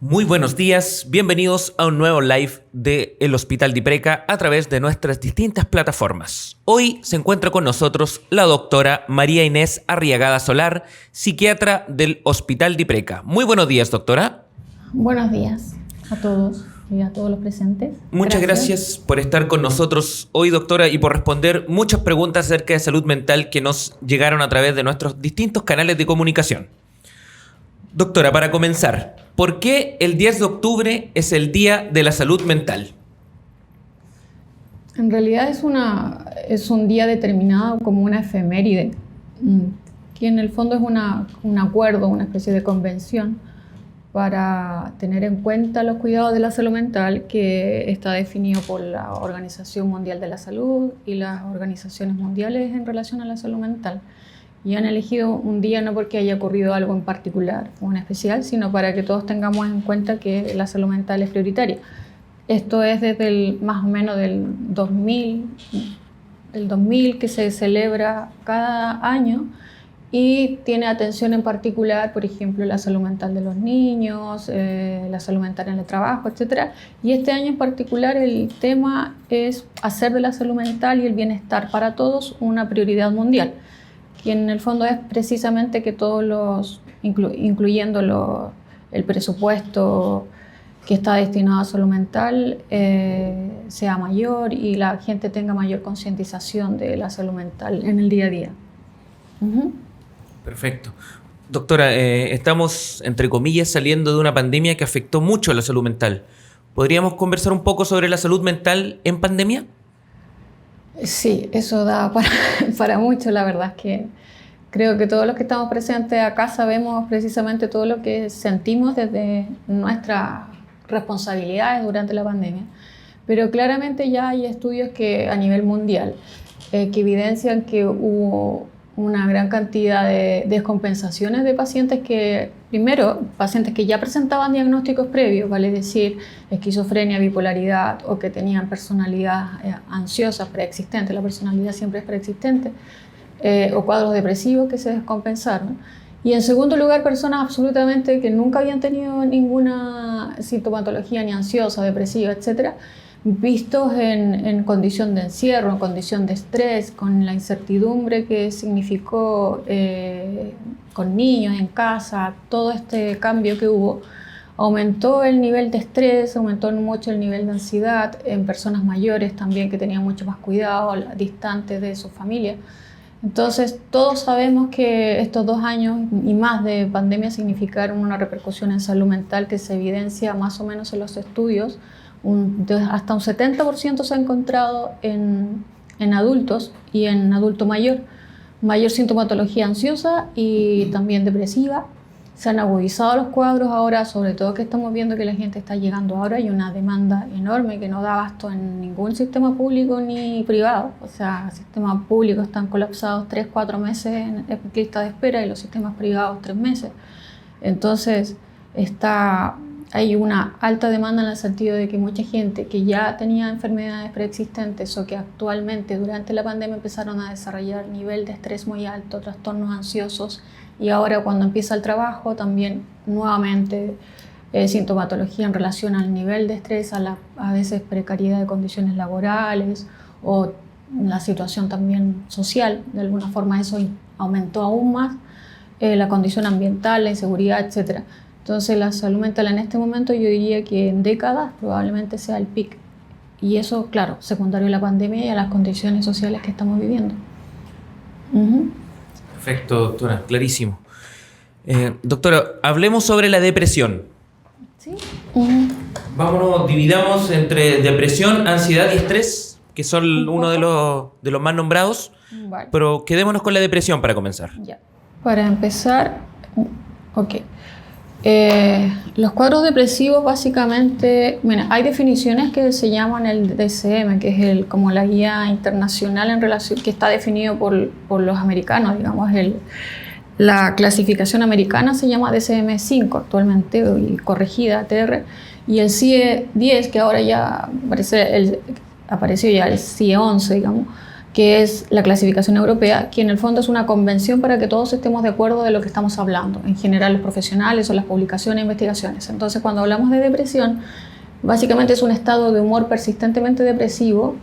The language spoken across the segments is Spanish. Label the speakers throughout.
Speaker 1: Muy buenos días, bienvenidos a un nuevo live de el Hospital de Ipreca a través de nuestras distintas plataformas. Hoy se encuentra con nosotros la doctora María Inés Arriagada Solar, psiquiatra del Hospital de Ipreca. Muy buenos días, doctora.
Speaker 2: Buenos días a todos y a todos los presentes.
Speaker 1: Muchas gracias por estar con nosotros hoy, doctora, y por responder muchas preguntas acerca de salud mental que nos llegaron a través de nuestros distintos canales de comunicación. Doctora, para comenzar, ¿por qué el 10 de octubre es el Día de la Salud Mental?
Speaker 2: En realidad es un día determinado como una efeméride, que en el fondo es un acuerdo, una especie de convención para tener en cuenta los cuidados de la salud mental que está definido por la Organización Mundial de la Salud y las organizaciones mundiales en relación a la salud mental. Y han elegido un día no porque haya ocurrido algo en particular o en especial, sino para que todos tengamos en cuenta que la salud mental es prioritaria. Esto es desde más o menos del 2000 que se celebra cada año y tiene atención en particular, por ejemplo, la salud mental de los niños, la salud mental en el trabajo, etc. Y este año en particular el tema es hacer de la salud mental y el bienestar para todos una prioridad mundial. Y en el fondo es precisamente que todos incluyendo el presupuesto que está destinado a salud mental, sea mayor y la gente tenga mayor concientización de la salud mental en el día a día.
Speaker 1: Perfecto. Doctora, estamos, entre comillas, saliendo de una pandemia que afectó mucho a la salud mental. ¿Podríamos conversar un poco sobre la salud mental en pandemia?
Speaker 2: Sí, eso da para mucho. La verdad es que creo que todos los que estamos presentes acá sabemos precisamente todo lo que sentimos desde nuestras responsabilidades durante la pandemia. Pero claramente ya hay estudios que a nivel mundial que evidencian que hubo una gran cantidad de descompensaciones de pacientes pacientes que ya presentaban diagnósticos previos, vale decir, esquizofrenia, bipolaridad o que tenían personalidad ansiosa preexistente, la personalidad siempre es preexistente, o cuadros depresivos que se descompensaron. Y en segundo lugar, personas absolutamente que nunca habían tenido ninguna sintomatología ni ansiosa, depresiva, etcétera, vistos en condición de encierro, en condición de estrés, con la incertidumbre que significó con niños en casa, todo este cambio que hubo, aumentó el nivel de estrés, aumentó mucho el nivel de ansiedad en personas mayores también que tenían mucho más cuidado, distantes de su familia. Entonces, todos sabemos que estos 2 años y más de pandemia significaron una repercusión en salud mental que se evidencia más o menos en los estudios. Hasta un 70% se ha encontrado en adultos y en adulto mayor sintomatología ansiosa y también depresiva. Se han agudizado los cuadros ahora, sobre todo que estamos viendo que la gente está llegando ahora. Hay una demanda enorme que no da abasto en ningún sistema público ni privado. O sea, sistemas públicos están colapsados 3-4 meses en lista de espera y los sistemas privados 3 meses. Entonces hay una alta demanda en el sentido de que mucha gente que ya tenía enfermedades preexistentes o que actualmente durante la pandemia empezaron a desarrollar nivel de estrés muy alto, trastornos ansiosos, y ahora cuando empieza el trabajo también nuevamente sintomatología en relación al nivel de estrés, a veces precariedad de condiciones laborales o la situación también social. De alguna forma eso aumentó aún más la condición ambiental, la inseguridad, etc. Entonces la salud mental en este momento yo diría que en décadas probablemente sea el pic. Y eso, claro, secundario a la pandemia y a las condiciones sociales que estamos viviendo.
Speaker 1: Perfecto, doctora, clarísimo. Doctora, hablemos sobre la depresión.
Speaker 2: ¿Sí?
Speaker 1: Dividamos entre depresión, ansiedad y estrés, que son uno de los más nombrados. Vale. Pero quedémonos con la depresión para comenzar.
Speaker 2: Ya. Para empezar, ok. Los cuadros depresivos básicamente, hay definiciones que se llaman el DSM, que es como la guía internacional en relación, que está definido por los americanos, digamos, la clasificación americana se llama DSM-5 actualmente, y corregida TR, y el CIE-10, que ahora ya apareció ya el CIE-11, digamos, que es la clasificación europea, que en el fondo es una convención para que todos estemos de acuerdo de lo que estamos hablando, en general los profesionales o las publicaciones e investigaciones. Entonces, cuando hablamos de depresión, básicamente es un estado de humor persistentemente depresivo,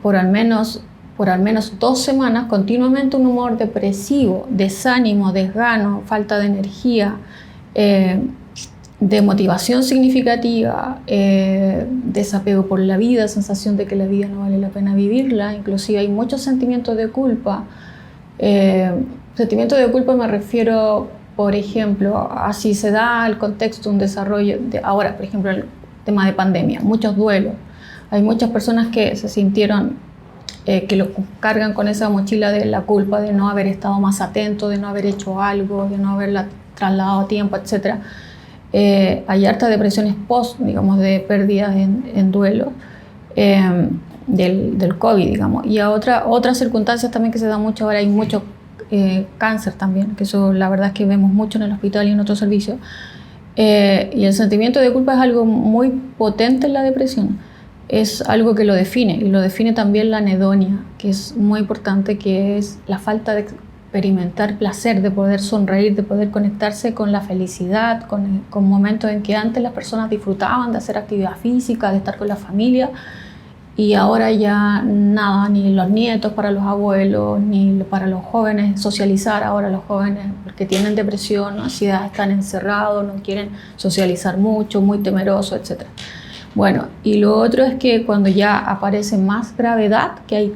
Speaker 2: por al menos 2 semanas, continuamente un humor depresivo, desánimo, desgano, falta de energía, de motivación significativa, desapego por la vida, sensación de que la vida no vale la pena vivirla, inclusive hay muchos sentimientos de culpa. Sentimientos de culpa me refiero, por ejemplo, a si se da el contexto, un desarrollo, ahora, por ejemplo, el tema de pandemia, muchos duelos. Hay muchas personas que se sintieron, que lo cargan con esa mochila de la culpa de no haber estado más atento, de no haber hecho algo, de no haberla trasladado a tiempo, etc. Hay hartas depresiones post, digamos, de pérdidas en duelo del COVID, digamos. Y a otras circunstancias también que se dan mucho ahora, hay mucho cáncer también, que eso la verdad es que vemos mucho en el hospital y en otros servicios. Y el sentimiento de culpa es algo muy potente en la depresión. Es algo que lo define, y lo define también la anedonia, que es muy importante, que es la falta de experimentar placer, de poder sonreír, de poder conectarse con la felicidad, con momentos en que antes las personas disfrutaban de hacer actividad física, de estar con la familia, y ahora ya nada, ni los nietos para los abuelos, ni para los jóvenes socializar. Ahora los jóvenes, porque tienen depresión, ansiedad, están encerrados, no quieren socializar mucho, muy temerosos, etc. Bueno, y lo otro es que cuando ya aparece más gravedad, que hay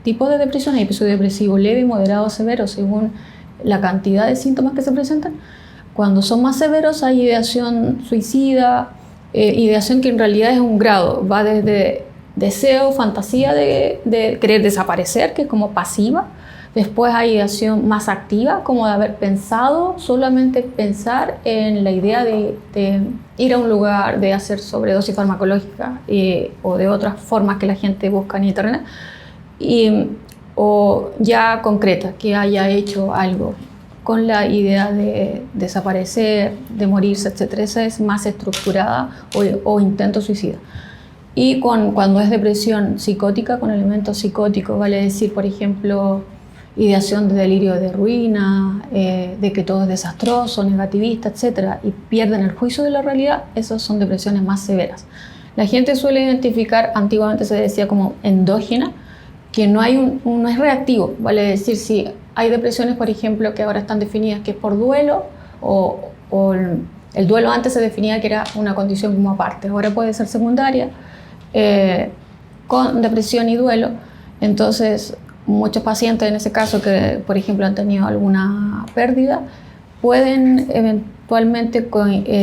Speaker 2: tipos de depresión, hay episodio depresivo leve, moderado, severo, según la cantidad de síntomas que se presentan. Cuando son más severos hay ideación suicida, ideación que en realidad es un grado, va desde deseo, fantasía de querer desaparecer, que es como pasiva. Después hay ideación más activa, como de haber pensado, solamente pensar en la idea de ir a un lugar, de hacer sobredosis farmacológica o de otras formas que la gente busca en internet, o ya concreta, que haya hecho algo con la idea de desaparecer, de morirse, etc. Esa es más estructurada o intento suicida. Y cuando es depresión psicótica, con elementos psicóticos, vale decir, por ejemplo, ideación de delirio de ruina, de que todo es desastroso, negativista, etc., y pierden el juicio de la realidad, esas son depresiones más severas. La gente suele identificar, antiguamente se decía como endógena, que no es reactivo, vale decir, si hay depresiones, por ejemplo, que ahora están definidas que es por duelo, o el duelo antes se definía que era una condición como aparte, ahora puede ser secundaria, con depresión y duelo. Entonces, muchos pacientes en ese caso que, por ejemplo, han tenido alguna pérdida, pueden eventualmente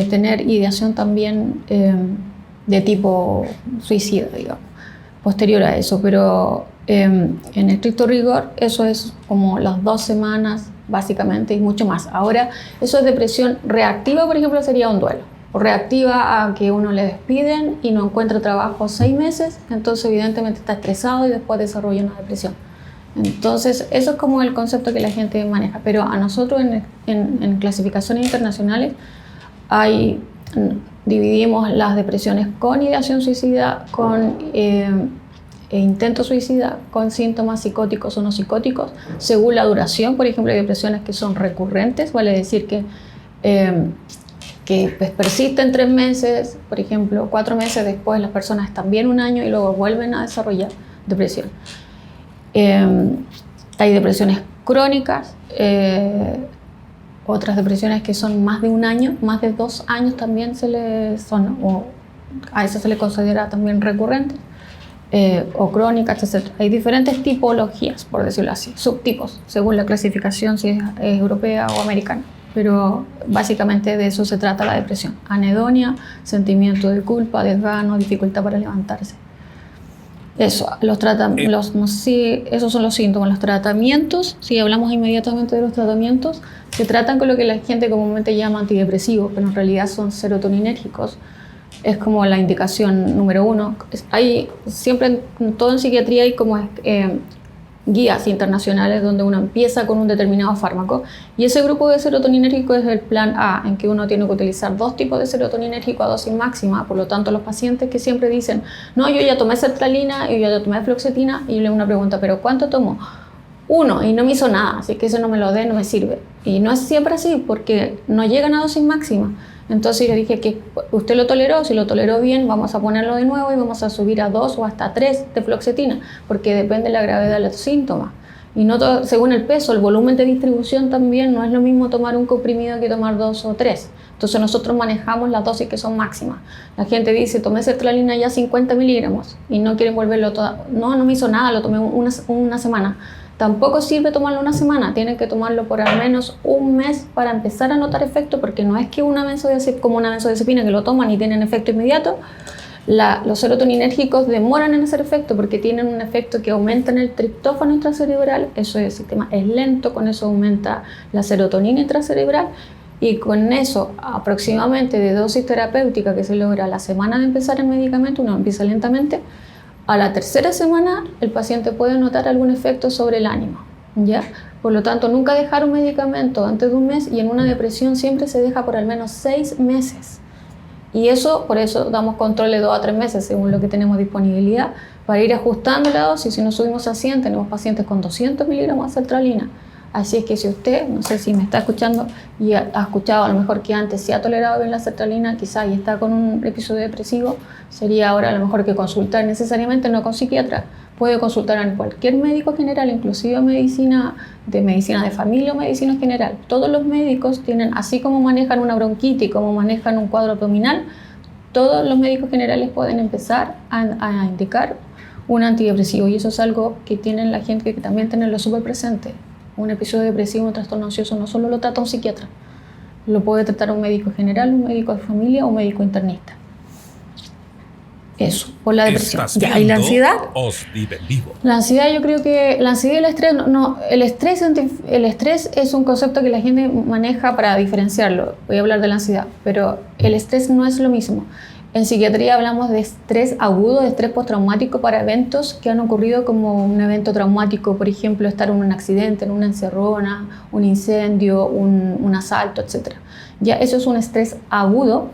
Speaker 2: tener ideación también de tipo suicida, digamos, posterior a eso. Pero en estricto rigor, eso es como las 2 semanas, básicamente, y mucho más. Ahora, eso es depresión reactiva, por ejemplo, sería un duelo. O reactiva a que uno le despiden y no encuentra trabajo 6 meses, entonces evidentemente está estresado y después desarrolla una depresión. Entonces, eso es como el concepto que la gente maneja. Pero a nosotros en clasificaciones internacionales dividimos las depresiones con ideación suicida, con intento suicida, con síntomas psicóticos o no psicóticos, según la duración. Por ejemplo, hay depresiones que son recurrentes, vale decir que pues, persisten 3 meses, por ejemplo, 4 meses después las personas están bien 1 año y luego vuelven a desarrollar depresión. Hay depresiones crónicas, otras depresiones que son más de 1 año, más de 2 años también a eso se le considera también recurrente, o crónicas, etc. Hay diferentes tipologías, por decirlo así, subtipos, según la clasificación, si es europea o americana. Pero básicamente de eso se trata la depresión: anedonia, sentimiento de culpa, desgano, dificultad para levantarse. Eso, esos son los síntomas. Los tratamientos, si hablamos inmediatamente de los tratamientos, se tratan con lo que la gente comúnmente llama antidepresivos, pero en realidad son serotoninérgicos. Es como la indicación número 1. Hay siempre, todo en psiquiatría hay como guías internacionales donde uno empieza con un determinado fármaco, y ese grupo de serotoninérgico es el plan A, en que uno tiene que utilizar 2 tipos de serotoninérgico a dosis máxima. Por lo tanto, los pacientes que siempre dicen, no, yo ya tomé sertralina, yo ya tomé fluoxetina, y yo le hago una pregunta, ¿pero cuánto tomo? 1, y no me hizo nada, así que eso no me lo dé, no me sirve. Y no es siempre así, porque no llegan a dosis máxima. Entonces yo dije que usted lo toleró, si lo toleró bien, vamos a ponerlo de nuevo y vamos a subir a 2 o hasta 3 de fluoxetina, porque depende de la gravedad de los síntomas. Y no todo, según el peso, el volumen de distribución también, no es lo mismo tomar un comprimido que tomar 2 o 3. Entonces nosotros manejamos las dosis que son máximas. La gente dice, tomé sertralina ya 50 miligramos y no quieren volverlo todo. No, no me hizo nada, lo tomé una semana. Tampoco sirve tomarlo una semana, tienen que tomarlo por al menos un mes para empezar a notar efecto, porque no es que como una benzodiazepina que lo toman y tienen efecto inmediato. Los serotoninérgicos demoran en hacer efecto porque tienen un efecto que aumenta en el triptófano intracerebral. Eso es, el sistema es lento, con eso aumenta la serotonina intracerebral, y con eso aproximadamente de dosis terapéutica que se logra a la semana de empezar el medicamento, uno empieza lentamente. A la tercera semana el paciente puede notar algún efecto sobre el ánimo, ¿ya? Por lo tanto, nunca dejar un medicamento antes de un mes, y en una depresión siempre se deja por al menos 6 meses. Y por eso damos control de 2 a 3 meses según lo que tenemos disponibilidad, para ir ajustando la dosis. Si nos subimos a 100, tenemos pacientes con 200 miligramos de sertralina. Así es que si usted, no sé si me está escuchando y ha escuchado a lo mejor que antes sí ha tolerado bien la sertralina, quizá y está con un episodio depresivo, sería ahora a lo mejor que consultar necesariamente, no con psiquiatra. Puede consultar a cualquier médico general, inclusive medicina de familia o medicina general. Todos los médicos tienen, así como manejan una bronquitis, como manejan un cuadro abdominal, todos los médicos generales pueden empezar a indicar un antidepresivo, y eso es algo que tienen la gente que también tenerlo súper presente. Un episodio depresivo, un trastorno ansioso, no solo lo trata un psiquiatra, lo puede tratar un médico general, un médico de familia o un médico internista. Eso, por la depresión.
Speaker 3: Ya, ¿y la ansiedad?
Speaker 2: La ansiedad, yo creo que la ansiedad y el estrés, el estrés es un concepto que la gente maneja para diferenciarlo. Voy a hablar de la ansiedad, pero el estrés no es lo mismo. En psiquiatría hablamos de estrés agudo, de estrés postraumático para eventos que han ocurrido, como un evento traumático, por ejemplo, estar en un accidente, en una encerrona, un incendio, un asalto, etc. Ya eso es un estrés agudo,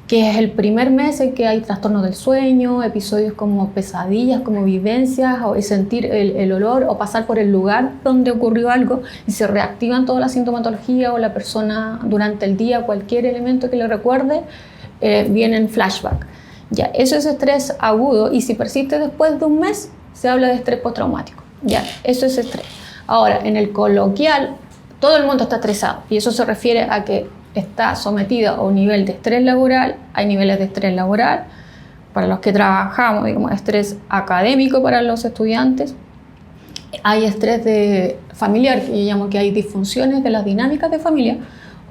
Speaker 2: que es el primer mes en que hay trastornos del sueño, episodios como pesadillas, como vivencias, o sentir el olor o pasar por el lugar donde ocurrió algo y se reactivan toda la sintomatología, o la persona durante el día, cualquier elemento que le recuerde, viene en flashback. Ya, eso es estrés agudo, y si persiste después de un mes, se habla de estrés postraumático. Ya, eso es estrés. Ahora, en el coloquial, todo el mundo está estresado, y eso se refiere a que está sometido a un nivel de estrés laboral. Hay niveles de estrés laboral para los que trabajamos, digamos, estrés académico para los estudiantes. Hay estrés familiar, que yo llamo que hay disfunciones de las dinámicas de familia,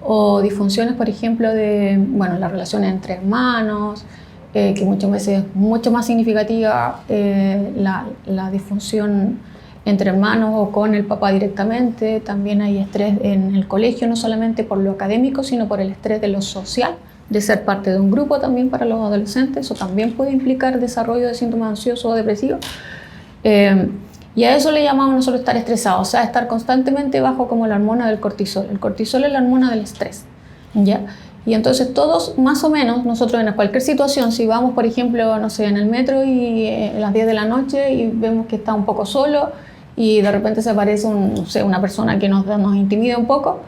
Speaker 2: o disfunciones, por ejemplo, de las relaciones entre hermanos, que muchas veces es mucho más significativa la disfunción entre hermanos o con el papá directamente. También hay estrés en el colegio, no solamente por lo académico, sino por el estrés de lo social, de ser parte de un grupo también para los adolescentes. Eso también puede implicar desarrollo de síntomas ansiosos o depresivos. Y a eso le llamamos nosotros estar estresado, o sea, estar constantemente bajo como la hormona del cortisol. El cortisol es la hormona del estrés, ¿ya? Y entonces todos, más o menos, nosotros en cualquier situación, si vamos, por ejemplo, no sé, en el metro y a las 10 de la noche y vemos que está un poco solo y de repente se aparece una persona que nos intimida un poco,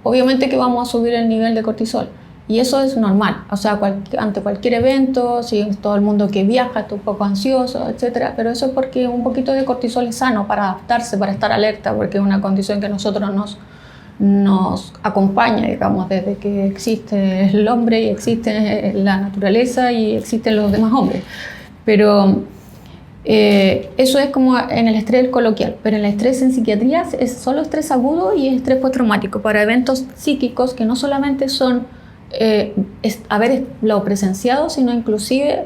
Speaker 2: obviamente que vamos a subir el nivel de cortisol. Y eso es normal, o sea, ante cualquier evento, si todo el mundo que viaja está un poco ansioso, etc. Pero eso es porque un poquito de cortisol es sano para adaptarse, para estar alerta, porque es una condición que a nosotros nos acompaña, digamos, desde que existe el hombre y existe la naturaleza y existen los demás hombres. Pero eso es como en el estrés coloquial, pero en el estrés en psiquiatría es solo estrés agudo y estrés postraumático para eventos psíquicos que no solamente son haberlo presenciado, sino inclusive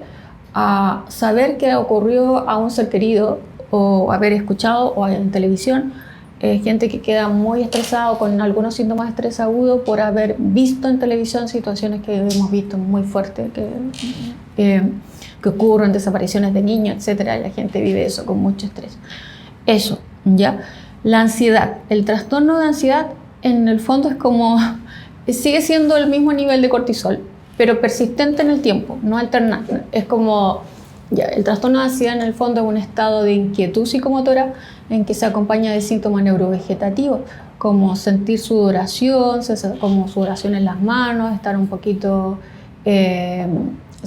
Speaker 2: a saber que ocurrió a un ser querido, o haber escuchado o en televisión gente que queda muy estresado con algunos síntomas de estrés agudo por haber visto en televisión situaciones que hemos visto muy fuertes que ocurren, desapariciones de niños, etc. Y la gente vive eso con mucho estrés. Eso, ¿ya? La ansiedad, el trastorno de ansiedad en el fondo es como, sigue siendo el mismo nivel de cortisol, pero persistente en el tiempo, no alternante. Es como, ya, el trastorno de ansiedad en el fondo es un estado de inquietud psicomotora en que se acompaña de síntomas neurovegetativos, como sentir sudoración, como sudoración en las manos, estar un poquito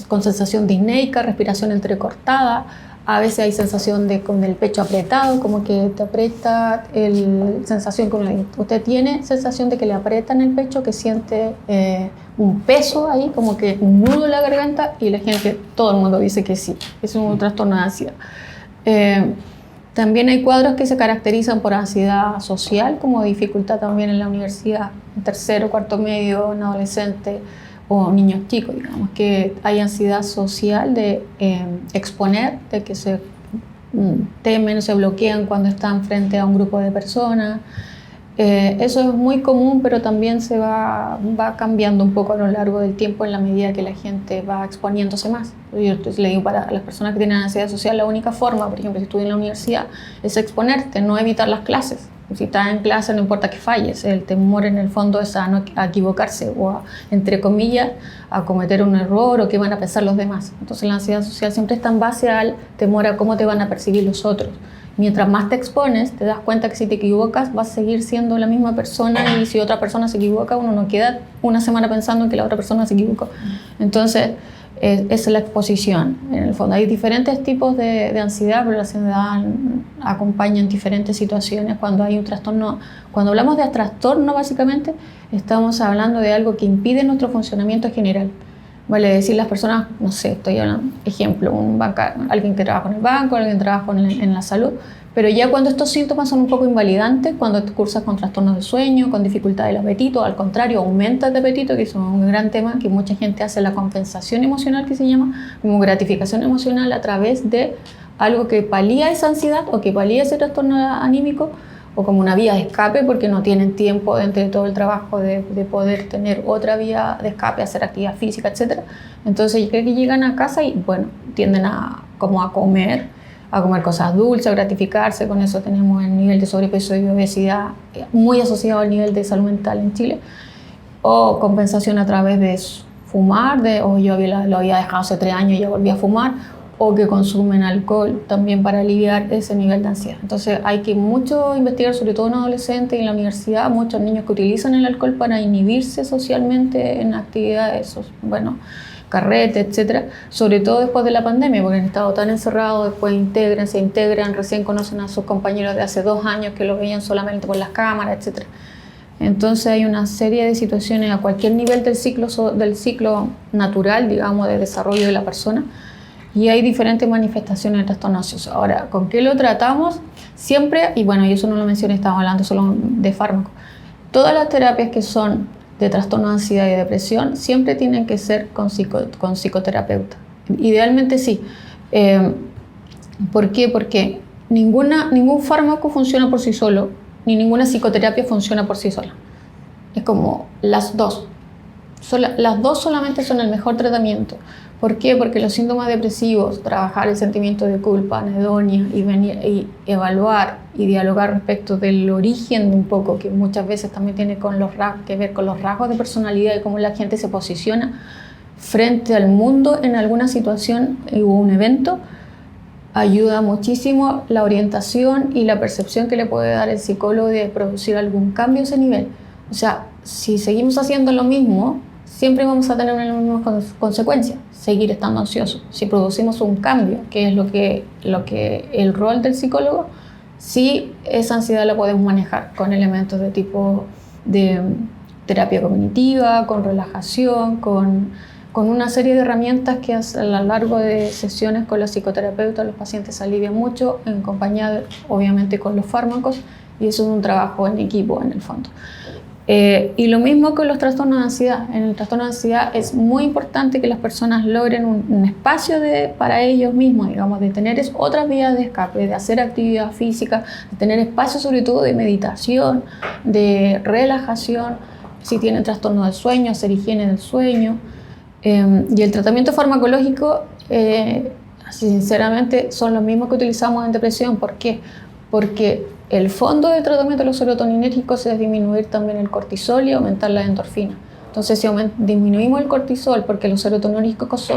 Speaker 2: con sensación disneica, respiración entrecortada. A veces hay sensación con el pecho apretado, como que te aprieta, sensación que usted tiene sensación de que le aprietan el pecho, que siente un peso ahí, como que un nudo en la garganta, y la gente, todo el mundo dice que sí, es un trastorno de ansiedad. También hay cuadros que se caracterizan por ansiedad social, como dificultad también en la universidad, en tercero, cuarto medio, en adolescente o niños chicos, digamos, que hay ansiedad social de exponer, de que se temen, se bloquean cuando están frente a un grupo de personas. Eso es muy común, pero también se va cambiando un poco a lo largo del tiempo en la medida que la gente va exponiéndose más. Yo le digo, para las personas que tienen ansiedad social, la única forma, por ejemplo, si estudias en la universidad, es exponerte, no evitar las clases. Si estás en clase, no importa que falles, el temor en el fondo es a equivocarse o a, entre comillas, a cometer un error o qué van a pensar los demás. Entonces la ansiedad social siempre está en base al temor a cómo te van a percibir los otros. Mientras más te expones, te das cuenta que si te equivocas vas a seguir siendo la misma persona, y si otra persona se equivoca, uno no queda una semana pensando en que la otra persona se equivocó. Entonces, es la exposición. En el fondo hay diferentes tipos de ansiedad, pero la ansiedad acompaña en diferentes situaciones. Cuando hay un trastorno, cuando hablamos de trastorno, básicamente estamos hablando de algo que impide nuestro funcionamiento general. Vale decir, las personas, no sé, estoy hablando, ejemplo, alguien que trabaja en el banco, alguien que trabaja en la salud, pero ya cuando estos síntomas son un poco invalidantes, cuando te cursas con trastornos de sueño, con dificultad del apetito, al contrario, aumentas de apetito, que es un gran tema que mucha gente hace, la compensación emocional, que se llama, como gratificación emocional a través de algo que palía esa ansiedad o que palía ese trastorno anímico, o como una vía de escape, porque no tienen tiempo dentro de todo el trabajo de poder tener otra vía de escape, hacer actividad física, etc. Entonces yo creo que llegan a casa y bueno, tienden a comer cosas dulces, a gratificarse. Con eso tenemos el nivel de sobrepeso y obesidad muy asociado al nivel de salud mental en Chile. O compensación a través de fumar, yo lo había dejado hace 3 años y ya volví a fumar, o que consumen alcohol también para aliviar ese nivel de ansiedad. Entonces hay que mucho investigar, sobre todo en adolescentes y en la universidad, muchos niños que utilizan el alcohol para inhibirse socialmente en actividades, carrete, etcétera, sobre todo después de la pandemia, porque han estado tan encerrados, después se integran, recién conocen a sus compañeros de hace 2 años que los veían solamente por las cámaras, etcétera. Entonces hay una serie de situaciones a cualquier nivel del ciclo natural, digamos, de desarrollo de la persona, y hay diferentes manifestaciones de trastorno ansioso. Ahora, ¿con qué lo tratamos? Siempre, y bueno, y eso no lo mencioné, estamos hablando solo de fármacos. Todas las terapias que son de trastorno de ansiedad y depresión siempre tienen que ser con psicoterapeuta. Idealmente sí. ¿Por qué? Porque ningún fármaco funciona por sí solo, ni ninguna psicoterapia funciona por sí sola. Es como las dos. Las dos solamente son el mejor tratamiento. ¿Por qué? Porque los síntomas depresivos, trabajar el sentimiento de culpa, anedonia, y venir y evaluar y dialogar respecto del origen de un poco, que muchas veces también tiene que ver con los rasgos de personalidad y cómo la gente se posiciona frente al mundo en alguna situación o un evento, ayuda muchísimo la orientación y la percepción que le puede dar el psicólogo de producir algún cambio a ese nivel. O sea, si seguimos haciendo lo mismo, siempre vamos a tener una misma consecuencia, seguir estando ansiosos. Si producimos un cambio, que es lo que el rol del psicólogo, sí, esa ansiedad la podemos manejar con elementos de tipo de terapia cognitiva, con relajación, con una serie de herramientas que a lo largo de sesiones con los psicoterapeutas los pacientes alivian mucho, en compañía obviamente con los fármacos, y eso es un trabajo en equipo en el fondo. Y lo mismo con los trastornos de ansiedad. En el trastorno de ansiedad es muy importante que las personas logren un espacio para ellos mismos, digamos, de tener otras vías de escape, de hacer actividad física, de tener espacio sobre todo de meditación, de relajación, si tienen trastorno del sueño, hacer higiene del sueño. Y el tratamiento farmacológico, sinceramente, son los mismos que utilizamos en depresión. ¿Por qué? porque el fondo de tratamiento de los serotoninérgicos es disminuir también el cortisol y aumentar la endorfina. Entonces, si disminuimos el cortisol, porque los serotoninérgicos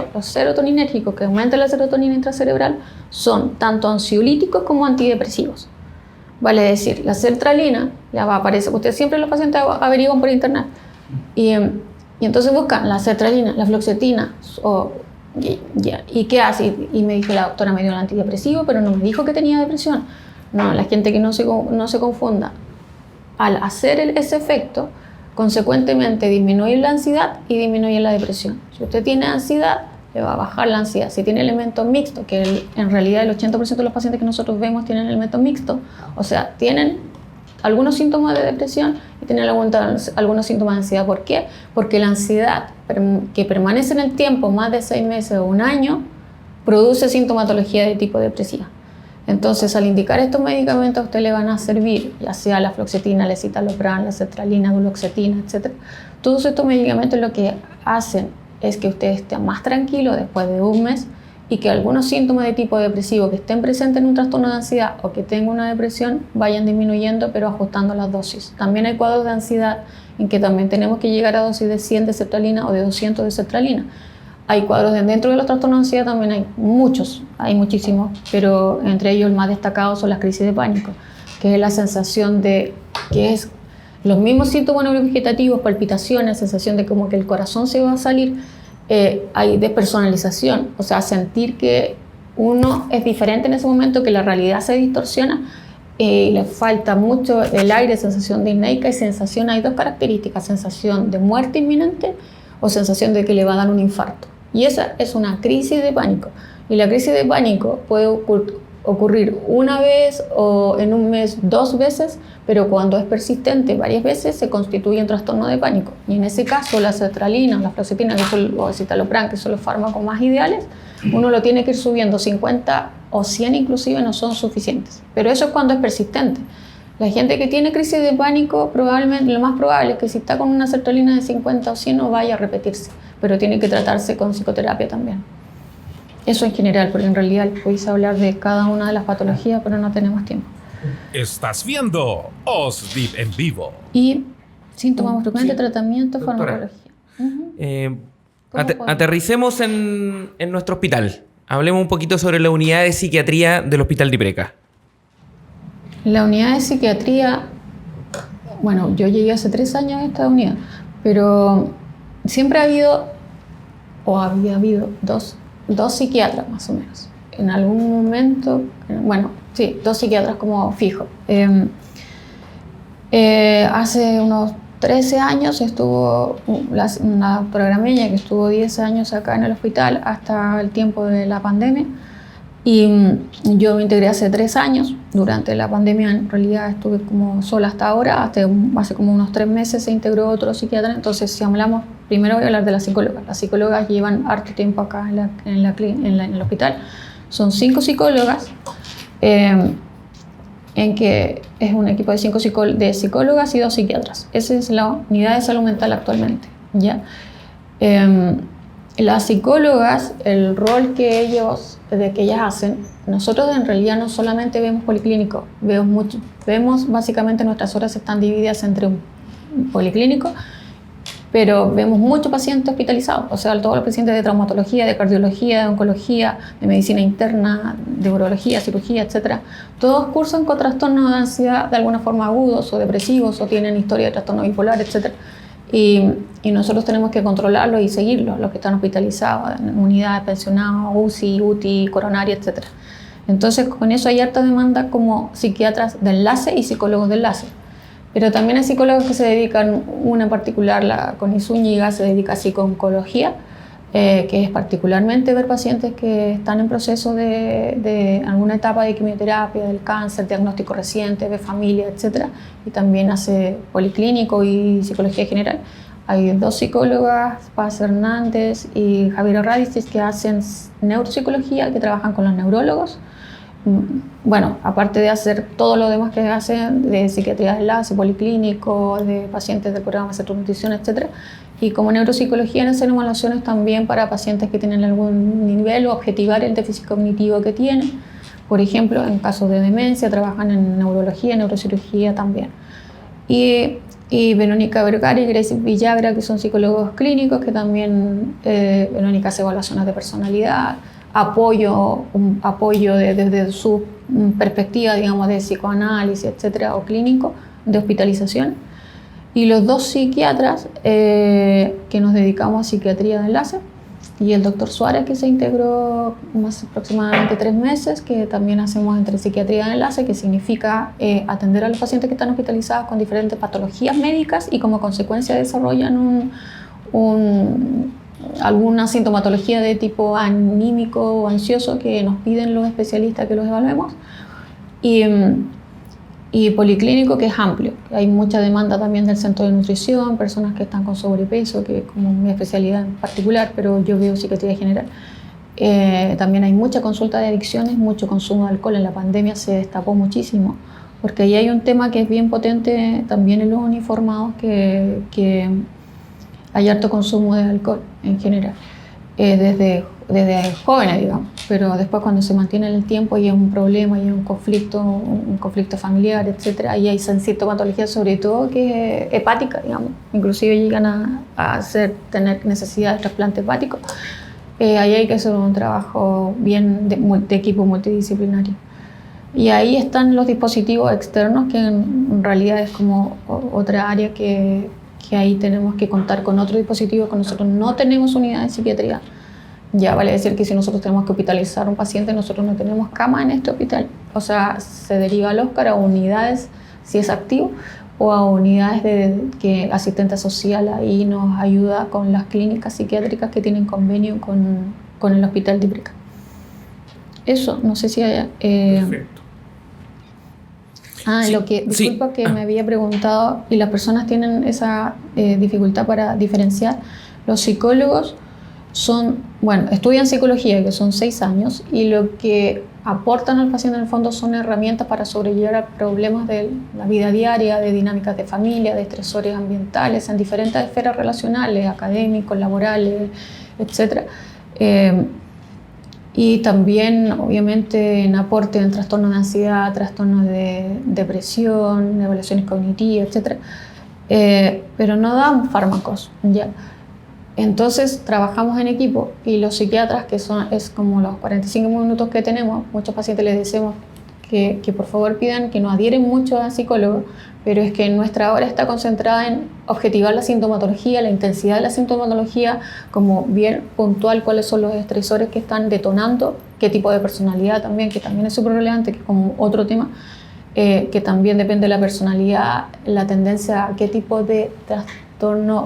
Speaker 2: que aumentan la serotonina intracerebral son tanto ansiolíticos como antidepresivos. Vale decir, la sertralina, ya va a aparecer, ustedes siempre los pacientes averiguan por internet, y entonces buscan la sertralina, la fluoxetina, ¿y qué hace? Y me dijo la doctora, me dio el antidepresivo, pero no me dijo que tenía depresión. No, la gente que no se confunda. Al hacer ese efecto, consecuentemente disminuye la ansiedad y disminuye la depresión. Si usted tiene ansiedad, le va a bajar la ansiedad. Si tiene elementos mixtos, que en realidad el 80% de los pacientes que nosotros vemos tienen elementos mixtos, o sea, tienen algunos síntomas de depresión y tienen algunos síntomas de ansiedad. ¿Por qué? Porque la ansiedad que permanece en el tiempo, más de 6 meses o un año, produce sintomatología de tipo depresiva. Entonces, al indicar estos medicamentos, a usted le van a servir, ya sea la fluoxetina, la escitalopram, la sertralina, duloxetina, etc. Todos estos medicamentos lo que hacen es que usted esté más tranquilo después de un mes y que algunos síntomas de tipo depresivo que estén presentes en un trastorno de ansiedad o que tenga una depresión vayan disminuyendo, pero ajustando las dosis. También hay cuadros de ansiedad en que también tenemos que llegar a dosis de 100 de sertralina o de 200 de sertralina. Hay cuadros dentro de los trastornos de ansiedad, también hay muchos, hay muchísimos, pero entre ellos el más destacado son las crisis de pánico, que es la sensación de que es los mismos síntomas neurovegetativos, palpitaciones, sensación de como que el corazón se va a salir. Hay despersonalización, o sea, sentir que uno es diferente en ese momento, que la realidad se distorsiona, le falta mucho el aire, sensación de disneica y sensación, hay dos características, sensación de muerte inminente o sensación de que le va a dar un infarto. Y esa es una crisis de pánico. Y la crisis de pánico puede ocurrir una vez o en un mes 2 veces, pero cuando es persistente varias veces se constituye un trastorno de pánico. Y en ese caso la sertralina, la fluoxetina o el citalopram, que son los fármacos más ideales, uno lo tiene que ir subiendo. 50 o 100 inclusive no son suficientes. Pero eso es cuando es persistente. La gente que tiene crisis de pánico, probablemente, lo más probable es que si está con una sertralina de 50 o 100 no vaya a repetirse, pero tiene que tratarse con psicoterapia también. Eso en general, porque en realidad podéis hablar de cada una de las patologías, pero no tenemos tiempo.
Speaker 3: Estás viendo OSDIP en vivo.
Speaker 2: Y síntomas más frecuentes,
Speaker 1: Sí.
Speaker 2: tratamiento,
Speaker 1: Doctora,
Speaker 2: farmacología.
Speaker 1: aterricemos en nuestro hospital. Hablemos un poquito sobre la unidad de psiquiatría del Hospital de Ipreca.
Speaker 2: La unidad de psiquiatría, bueno, yo llegué hace 3 años a esta unidad, pero siempre ha habido, o había habido, dos psiquiatras más o menos. En algún momento, bueno, sí, 2 psiquiatras como fijo. Hace unos 13 años estuvo una programeña que estuvo 10 años acá en el hospital hasta el tiempo de la pandemia. Y yo me integré hace 3 años. Durante la pandemia en realidad estuve como sola hasta ahora. Hace como unos 3 meses se integró otro psiquiatra. Entonces, si hablamos, primero voy a hablar de las psicólogas. Las psicólogas llevan harto tiempo acá en el hospital. Son 5 psicólogas, en que es un equipo de 5 psicólogas y 2 psiquiatras. Esa es la unidad de salud mental actualmente, ¿ya? Las psicólogas, el rol que ellas hacen, nosotros en realidad no solamente vemos policlínico, vemos básicamente nuestras horas están divididas entre un policlínico, pero vemos muchos pacientes hospitalizados, o sea, todos los pacientes de traumatología, de cardiología, de oncología, de medicina interna, de urología, cirugía, etc. Todos cursan con trastornos de ansiedad de alguna forma agudos o depresivos o tienen historia de trastorno bipolar, etc. Y nosotros tenemos que controlarlos y seguirlos, los que están hospitalizados, en unidades, pensionados, UCI, UTI, coronaria, etc. Entonces, con eso hay harta demanda como psiquiatras de enlace y psicólogos de enlace. Pero también hay psicólogos que se dedican, una en particular, la Connie Zúñiga, se dedica a psicooncología, que es particularmente ver pacientes que están en proceso de alguna etapa de quimioterapia, del cáncer, diagnóstico reciente, de familia, etc. Y también hace policlínico y psicología general. Hay 2 psicólogas, Paz Hernández y Javier Radicis, que hacen neuropsicología, que trabajan con los neurólogos. Bueno, aparte de hacer todo lo demás que hacen de psiquiatría de enlace, policlínico, de pacientes del programa de centro de nutrición, etc. Y como neuropsicología hacen evaluaciones también para pacientes que tienen algún nivel o objetivar el déficit cognitivo que tienen, por ejemplo, en casos de demencia, trabajan en neurología, neurocirugía también. Y Verónica Vergara y Grace Villagra, que son psicólogos clínicos, que también Verónica hace evaluaciones de personalidad, apoyo desde su perspectiva, digamos, de psicoanálisis, etcétera, o clínico, de hospitalización. Y los 2 psiquiatras que nos dedicamos a psiquiatría de enlace, y el doctor Suárez, que se integró más aproximadamente 3 meses, que también hacemos entre psiquiatría de enlace, que significa atender a los pacientes que están hospitalizados con diferentes patologías médicas y como consecuencia desarrollan alguna sintomatología de tipo anímico o ansioso que nos piden los especialistas que los evaluemos. Y policlínico, que es amplio. Hay mucha demanda también del centro de nutrición, personas que están con sobrepeso, que es como mi especialidad en particular, pero yo veo psiquiatría general. También hay mucha consulta de adicciones, mucho consumo de alcohol. En la pandemia se destapó muchísimo, porque ahí hay un tema que es bien potente también en los uniformados, que hay harto consumo de alcohol en general, desde jóvenes, digamos, pero después cuando se mantiene en el tiempo y es un problema y es un conflicto familiar, etcétera, y hay sintomatología sobre todo que es hepática, digamos, inclusive llegan a tener necesidad de trasplante hepático. Ahí hay que hacer un trabajo bien de equipo multidisciplinario. Y ahí están los dispositivos externos, que en realidad es como otra área que ahí tenemos que contar con otro dispositivo, que nosotros no tenemos unidad de psiquiatría. Ya vale decir que si nosotros tenemos que hospitalizar a un paciente, nosotros no tenemos cama en este hospital. O sea, se deriva al Oscar a unidades, si es activo, o a unidades que asistente social ahí nos ayuda con las clínicas psiquiátricas que tienen convenio con el hospital de Ibrica. Eso, no sé si haya...
Speaker 1: Perfecto.
Speaker 2: Sí, disculpa que me había preguntado, y las personas tienen esa dificultad para diferenciar. Los psicólogos estudian psicología, que son 6 años, y lo que aportan al paciente en el fondo son herramientas para sobrellevar a problemas de la vida diaria, de dinámicas de familia, de estresores ambientales, en diferentes esferas relacionales, académicos, laborales, etc. Y también, obviamente, en aporte en trastornos de ansiedad, trastornos de depresión, evaluaciones cognitivas, etc. Pero no dan fármacos, ya. Entonces trabajamos en equipo, y los psiquiatras, que es como los 45 minutos que tenemos, muchos pacientes les decimos que por favor pidan, que no adhieren mucho a psicólogos, pero es que nuestra hora está concentrada en objetivar la sintomatología, la intensidad de la sintomatología, como bien puntual cuáles son los estresores que están detonando, qué tipo de personalidad también, que también es súper relevante, que es como otro tema, que también depende de la personalidad, la tendencia a qué tipo de trastorno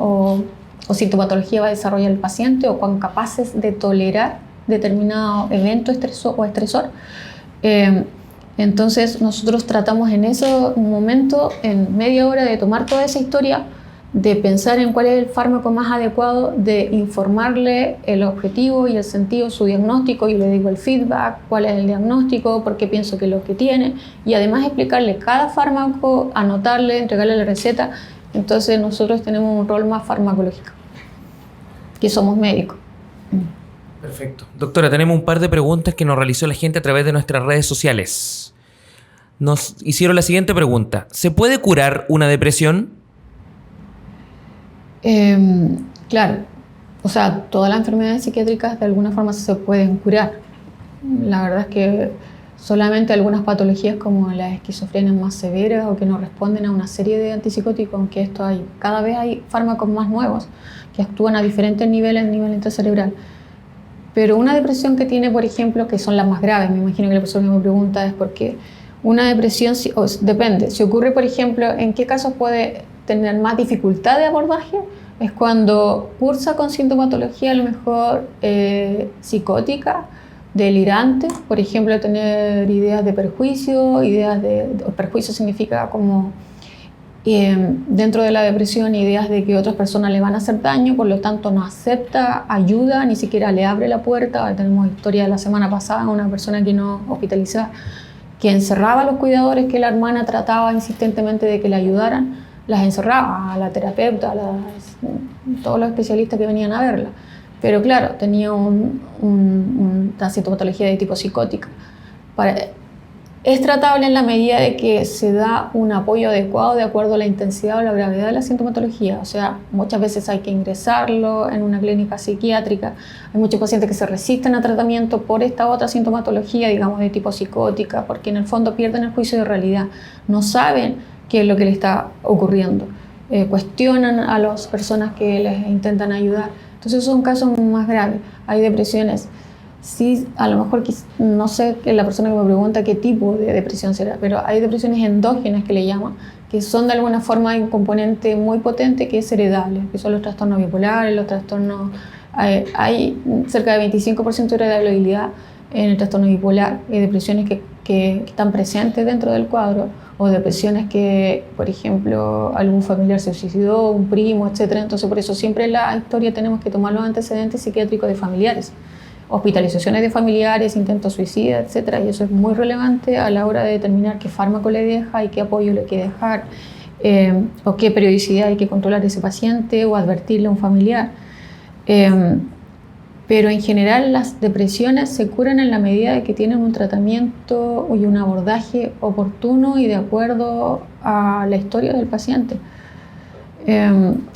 Speaker 2: o sintomatología va a desarrollar el paciente, o cuán capaces de tolerar determinado evento estresor. Entonces nosotros tratamos en ese momento, en media hora, de tomar toda esa historia, de pensar en cuál es el fármaco más adecuado, de informarle el objetivo y el sentido, su diagnóstico, y le digo el feedback, cuál es el diagnóstico, por qué pienso que es lo que tiene, y además explicarle cada fármaco, anotarle, entregarle la receta. Entonces nosotros tenemos un rol más farmacológico, que somos médicos.
Speaker 1: Perfecto. Doctora, tenemos un par de preguntas que nos realizó la gente a través de nuestras redes sociales. Nos hicieron la siguiente pregunta: ¿se puede curar una depresión?
Speaker 2: Claro, o sea, todas las enfermedades psiquiátricas de alguna forma se pueden curar. La verdad es que solamente algunas patologías como las esquizofrenias más severas, o que no responden a una serie de antipsicóticos, aunque cada vez hay fármacos más nuevos que actúan a diferentes niveles a nivel intracerebral. Pero una depresión que tiene, por ejemplo, que son las más graves, me imagino que la persona que me pregunta es porque una depresión, depende, si ocurre, por ejemplo, en qué casos puede tener más dificultad de abordaje, es cuando cursa con sintomatología a lo mejor psicótica, delirante, por ejemplo, tener ideas de perjuicio, perjuicio significa como dentro de la depresión, ideas de que otras personas le van a hacer daño, por lo tanto no acepta ayuda, ni siquiera le abre la puerta. Tenemos historia de la semana pasada, una persona que no hospitalizada, que encerraba a los cuidadores que la hermana trataba insistentemente de que le ayudaran, las encerraba, a la terapeuta, todos los especialistas que venían a verla. Pero claro, tenía una sintomatología de tipo psicótica. Es tratable en la medida de que se da un apoyo adecuado de acuerdo a la intensidad o la gravedad de la sintomatología. O sea, muchas veces hay que ingresarlo en una clínica psiquiátrica. Hay muchos pacientes que se resisten a tratamiento por esta otra sintomatología, digamos, de tipo psicótica, porque en el fondo pierden el juicio de realidad. No saben qué es lo que les está ocurriendo. Cuestionan a las personas que les intentan ayudar. Entonces son casos más graves. Hay depresiones. Sí, a lo mejor no sé que la persona que me pregunta qué tipo de depresión será, pero hay depresiones endógenas que le llaman, que son de alguna forma hay un componente muy potente que es heredable, que son los trastornos bipolares, los trastornos... Hay cerca de 25% de heredabilidad en el trastorno bipolar. Hay depresiones que están presentes dentro del cuadro, o depresiones que, por ejemplo, algún familiar se suicidó, un primo, etc. Entonces, por eso siempre en la historia tenemos que tomar los antecedentes psiquiátricos de familiares. Hospitalizaciones de familiares, intentos suicidas, etc. Y eso es muy relevante a la hora de determinar qué fármaco le deja y qué apoyo le hay que dejar, o qué periodicidad hay que controlar ese paciente o advertirle a un familiar. Pero en general las depresiones se curan en la medida de que tienen un tratamiento y un abordaje oportuno y de acuerdo a la historia del paciente.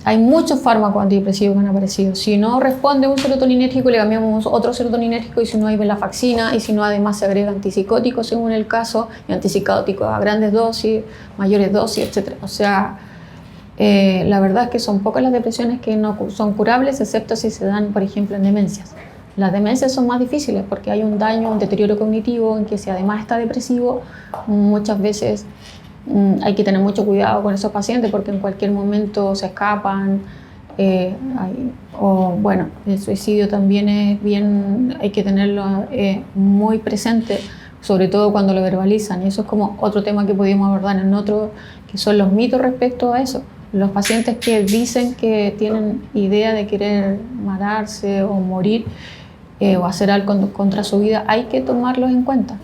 Speaker 2: Hay muchos fármacos antidepresivos que han aparecido. Si no responde un serotoninérgico, le cambiamos otro serotoninérgico, y si no hay venlafaxina, y si no, además se agrega antipsicóticos según el caso, y antipsicóticos a grandes dosis, mayores dosis, etc. O sea, la verdad es que son pocas las depresiones que no son curables, excepto si se dan, por ejemplo, en demencias. Las demencias son más difíciles porque hay un daño, un deterioro cognitivo, en que si además está depresivo, muchas veces hay que tener mucho cuidado con esos pacientes porque en cualquier momento se escapan, o bueno, el suicidio también es bien, hay que tenerlo muy presente, sobre todo cuando lo verbalizan, y eso es como otro tema que podríamos abordar en otro, que son los mitos respecto a eso. Los pacientes que dicen que tienen idea de querer matarse o morir, o hacer algo contra su vida, hay que tomarlos en cuenta.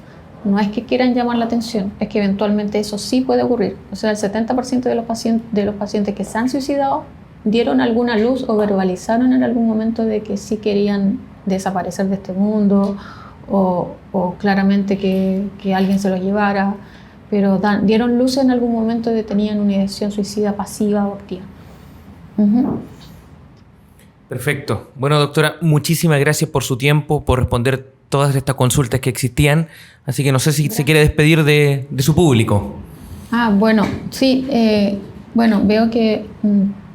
Speaker 2: No es que quieran llamar la atención, es que eventualmente eso sí puede ocurrir. O sea, el 70% de los pacientes que se han suicidado dieron alguna luz o verbalizaron en algún momento de que sí querían desaparecer de este mundo, o claramente que alguien se los llevara, pero dieron luz en algún momento de que tenían una ideación suicida pasiva o activa.
Speaker 1: Perfecto. Bueno, doctora, muchísimas gracias por su tiempo, por responder todas estas consultas que existían. Así que no sé si se quiere despedir de su público.
Speaker 2: Bueno, sí. Bueno, veo que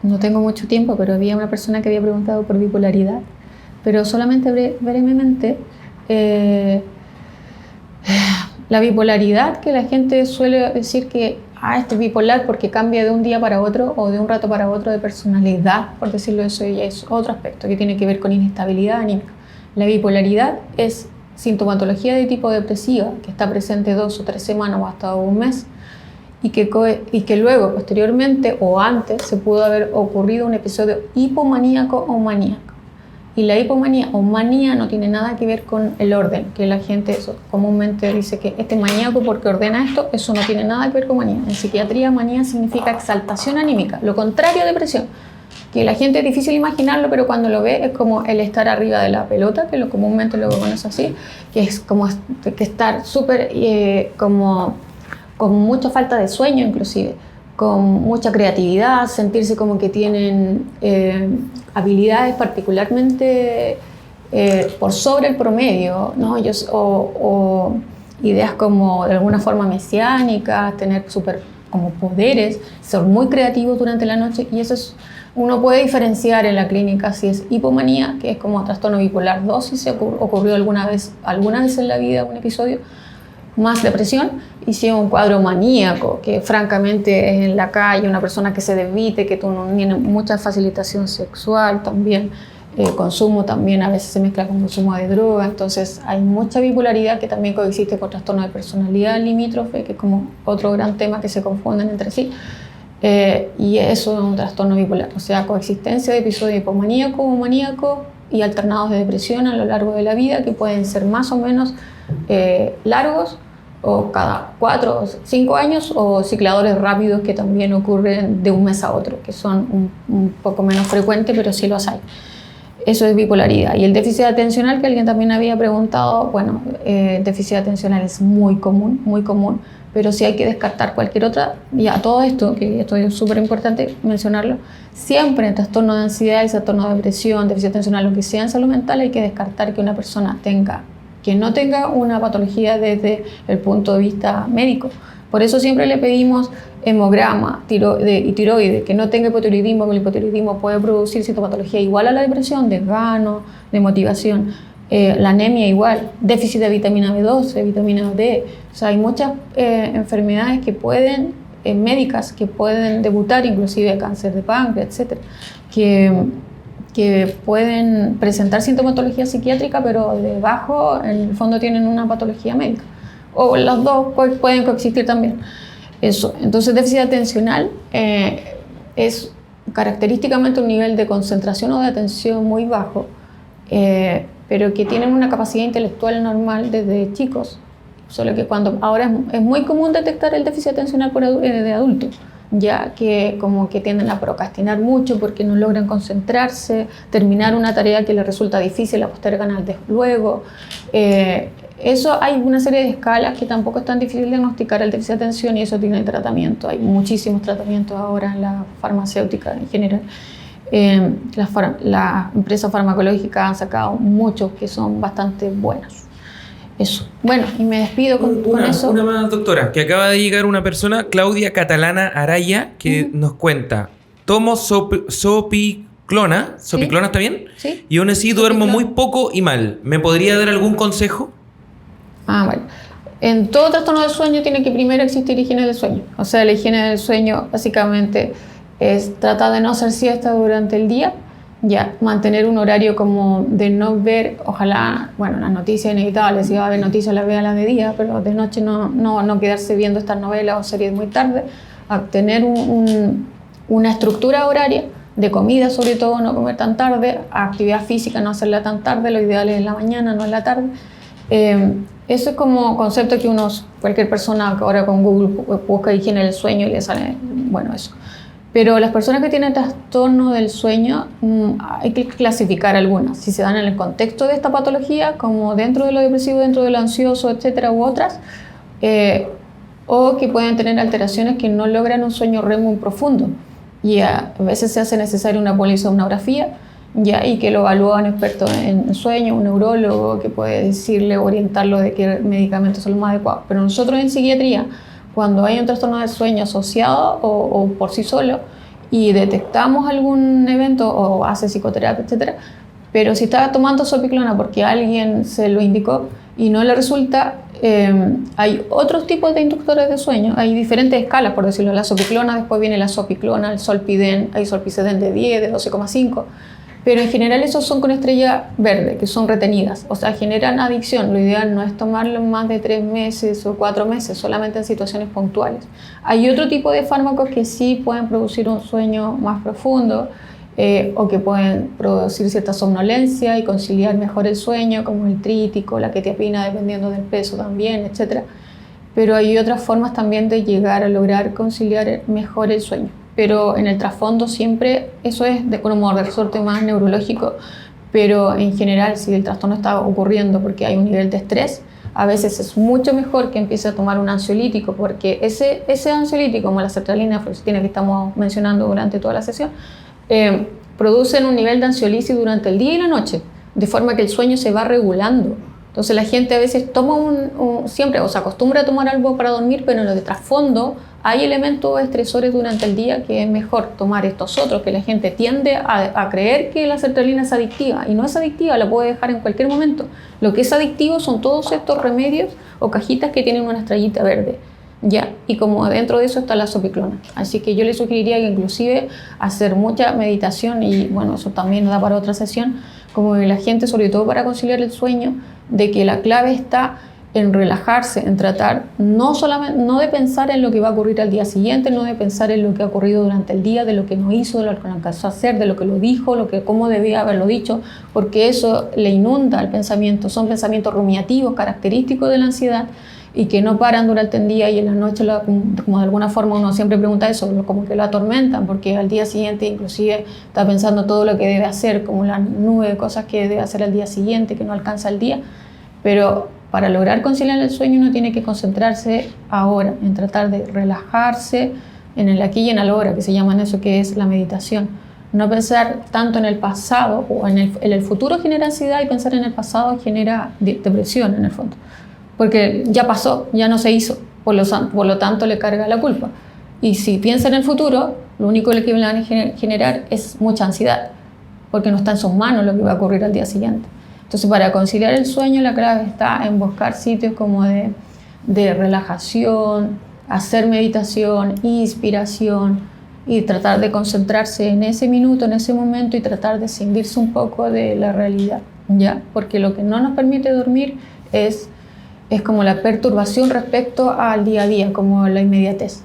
Speaker 2: no tengo mucho tiempo, pero había una persona que había preguntado por bipolaridad. Pero solamente brevemente, la bipolaridad, que la gente suele decir que este es bipolar porque cambia de un día para otro o de un rato para otro de personalidad, por decirlo eso, y es otro aspecto que tiene que ver con inestabilidad anímica. La bipolaridad es sintomatología de tipo depresiva que está presente 2 o 3 semanas o hasta un mes, y que luego, posteriormente o antes, se pudo haber ocurrido un episodio hipomaníaco o maníaco. Y la hipomanía o manía no tiene nada que ver con el orden, que la gente comúnmente dice que este es maníaco porque ordena esto. Eso no tiene nada que ver con manía. En psiquiatría, manía significa exaltación anímica, lo contrario a depresión, que la gente es difícil imaginarlo, pero cuando lo ve es como el estar arriba de la pelota, que comúnmente lo conoce así, que es como que estar súper, como con mucha falta de sueño inclusive, con mucha creatividad, sentirse como que tienen habilidades particularmente por sobre el promedio, ¿no? O ideas como de alguna forma mesiánicas, tener como poderes, ser muy creativos durante la noche, y eso uno puede diferenciar en la clínica si es hipomanía, que es como trastorno bipolar 2, si se ocurrió alguna vez en la vida un episodio, más depresión, y si es un cuadro maníaco, que francamente es en la calle, una persona que se desvite, que tiene mucha facilitación sexual también, consumo también a veces se mezcla con consumo de droga. Entonces hay mucha bipolaridad que también coexiste con trastorno de personalidad limítrofe, que es como otro gran tema que se confunden entre sí, y eso es un trastorno bipolar, o sea, coexistencia de episodios hipomaníaco o maníaco y alternados de depresión a lo largo de la vida, que pueden ser más o menos largos, o cada 4 o 5 años, o cicladores rápidos que también ocurren de un mes a otro, que son un poco menos frecuentes, pero sí los hay. Eso es bipolaridad. Y el déficit atencional, que alguien también había preguntado, bueno, el déficit atencional es muy común, pero sí hay que descartar cualquier otra. Y a todo esto, que esto es súper importante mencionarlo, siempre en trastorno de ansiedad, trastorno de depresión, déficit atencional, lo que sea en salud mental, hay que descartar que una persona que no tenga una patología desde el punto de vista médico. Por eso siempre le pedimos hemograma y tiroides, que no tenga hipotiroidismo, porque el hipotiroidismo puede producir sintomatología igual a la depresión, desgano, desmotivación, la anemia igual, déficit de vitamina B12, vitamina D. O sea, hay muchas enfermedades que pueden, médicas, que pueden debutar, inclusive cáncer de páncreas, etcétera, que pueden presentar sintomatología psiquiátrica, pero debajo, en el fondo, tienen una patología médica. O las dos pueden coexistir también. Eso. Entonces, déficit atencional es característicamente un nivel de concentración o de atención muy bajo, pero que tienen una capacidad intelectual normal desde chicos. Solo que ahora es muy común detectar el déficit atencional de adultos, ya que como que tienden a procrastinar mucho porque no logran concentrarse, terminar una tarea que les resulta difícil, la postergan al luego. Eso hay una serie de escalas que tampoco es tan difícil diagnosticar el déficit de atención, y eso tiene tratamiento. Hay muchísimos tratamientos ahora en la farmacéutica en general. Las empresas farmacológicas han sacado muchos que son bastante buenos. Eso. Bueno, y me despido con eso.
Speaker 1: Una más, doctora, que acaba de llegar una persona, Claudia Catalana Araya, que nos cuenta: tomo sopiclona, ¿sopiclona está bien?
Speaker 2: Sí.
Speaker 1: Y aún así duermo muy poco y mal. ¿Me podría dar algún consejo?
Speaker 2: Bueno. En todo trastorno del sueño tiene que primero existir higiene del sueño. O sea, la higiene del sueño básicamente es tratar de no hacer siesta durante el día, ya mantener un horario como de no ver, ojalá, bueno, las noticias inevitables, si va a haber noticias las vea las de día, pero de noche no quedarse viendo estas novelas o series muy tarde, a tener una estructura horaria de comida, sobre todo no comer tan tarde, actividad física no hacerla tan tarde, lo ideal es en la mañana, no en la tarde. Eso es como concepto que cualquier persona que ahora con Google busca higiene del sueño y le sale, bueno, eso. Pero las personas que tienen trastorno del sueño, hay que clasificar algunas. Si se dan en el contexto de esta patología, como dentro de lo depresivo, dentro de lo ansioso, etcétera, u otras, o que pueden tener alteraciones que no logran un sueño REM muy profundo. Y a veces se hace necesaria una polisomnografía, y que lo evalúa un experto en sueño, un neurólogo, que puede decirle, orientarlo de qué medicamentos son los más adecuados. Pero nosotros en psiquiatría, cuando hay un trastorno del sueño asociado o por sí solo y detectamos algún evento o hace psicoterapia, etcétera, pero si está tomando sopiclona porque alguien se lo indicó y no le resulta, hay otros tipos de inductores de sueño, hay diferentes escalas, por decirlo. La sopiclona, después viene la sopiclona, el solpidem, hay solpiceden de 10, de 12,5, pero en general esos son con estrella verde, que son retenidas, o sea, generan adicción. Lo ideal no es tomarlo más de 3 meses o 4 meses, solamente en situaciones puntuales. Hay otro tipo de fármacos que sí pueden producir un sueño más profundo, o que pueden producir cierta somnolencia y conciliar mejor el sueño, como el trítico, la quetiapina, dependiendo del peso también, etc. Pero hay otras formas también de llegar a lograr conciliar mejor el sueño. Pero en el trasfondo siempre eso es de como de resorte más neurológico, pero en general si el trastorno está ocurriendo porque hay un nivel de estrés, a veces es mucho mejor que empiece a tomar un ansiolítico, porque ese ansiolítico, como la sertralina, fluoxetina que estamos mencionando durante toda la sesión, producen un nivel de ansiolisis durante el día y la noche, de forma que el sueño se va regulando. Entonces la gente a veces toma siempre, o se acostumbra a tomar algo para dormir, pero en el trasfondo hay elementos estresores durante el día que es mejor tomar estos otros, que la gente tiende a creer que la sertralina es adictiva, y no es adictiva, la puede dejar en cualquier momento. Lo que es adictivo son todos estos remedios o cajitas que tienen una estrellita verde, y como dentro de eso está la sopiclona. Así que yo le sugeriría que inclusive hacer mucha meditación, y bueno, eso también da para otra sesión, como la gente, sobre todo para conciliar el sueño, de que la clave está en relajarse, en tratar no de pensar en lo que va a ocurrir al día siguiente, no de pensar en lo que ha ocurrido durante el día, de lo que no hizo, de lo que no alcanzó a hacer, de lo que lo dijo, cómo debía haberlo dicho, porque eso le inunda el pensamiento. Son pensamientos rumiativos característicos de la ansiedad, y que no paran durante el día y en la noche, como de alguna forma uno siempre pregunta eso, como que lo atormentan, porque al día siguiente inclusive está pensando todo lo que debe hacer, como la nube de cosas que debe hacer al día siguiente, que no alcanza el día. Pero para lograr conciliar el sueño uno tiene que concentrarse ahora, en tratar de relajarse en el aquí y en el ahora, que se llama eso, que es la meditación. No pensar tanto en el pasado, o en el futuro genera ansiedad, y pensar en el pasado genera depresión en el fondo. Porque ya pasó, ya no se hizo, por lo tanto le carga la culpa. Y si piensa en el futuro, lo único que le van a generar es mucha ansiedad, porque no está en sus manos lo que va a ocurrir al día siguiente. Entonces, para conciliar el sueño, la clave está en buscar sitios como de relajación, hacer meditación, inspiración, y tratar de concentrarse en ese minuto, en ese momento, y tratar de escindirse un poco de la realidad, ¿ya? Porque lo que no nos permite dormir es como la perturbación respecto al día a día, como la inmediatez.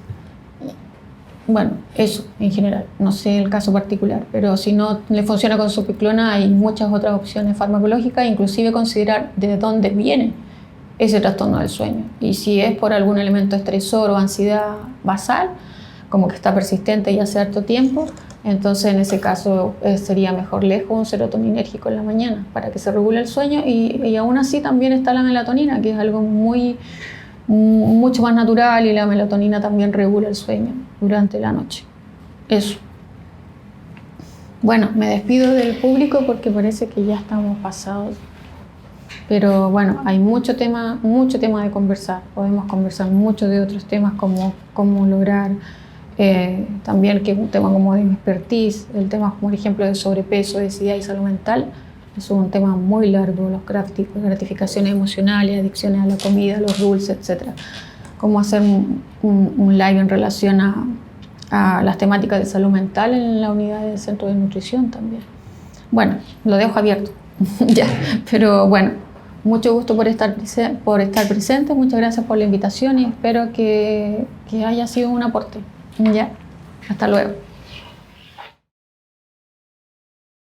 Speaker 2: Bueno, eso en general, no sé el caso particular, pero si no le funciona con Zopiclona hay muchas otras opciones farmacológicas, inclusive considerar de dónde viene ese trastorno del sueño. Y si es por algún elemento estresor o ansiedad basal, como que está persistente y hace harto tiempo, entonces en ese caso sería mejor lejos un serotoninérgico en la mañana para que se regule el sueño, y aún así también está la melatonina, que es algo mucho más natural, y la melatonina también regula el sueño durante la noche. Eso. Bueno, me despido del público porque parece que ya estamos pasados. Pero bueno, hay mucho tema de conversar. Podemos conversar mucho de otros temas como cómo lograr también que un tema como de expertise, el tema como por ejemplo de sobrepeso, obesidad y salud mental. Es un tema muy largo, los gratificaciones emocionales, adicciones a la comida, los dulces, etc. Cómo hacer un live en relación a las temáticas de salud mental en la unidad del centro de nutrición también. Bueno, lo dejo abierto. Ya, pero bueno, mucho gusto por estar presente, muchas gracias por la invitación y espero que haya sido un aporte. Ya, hasta luego.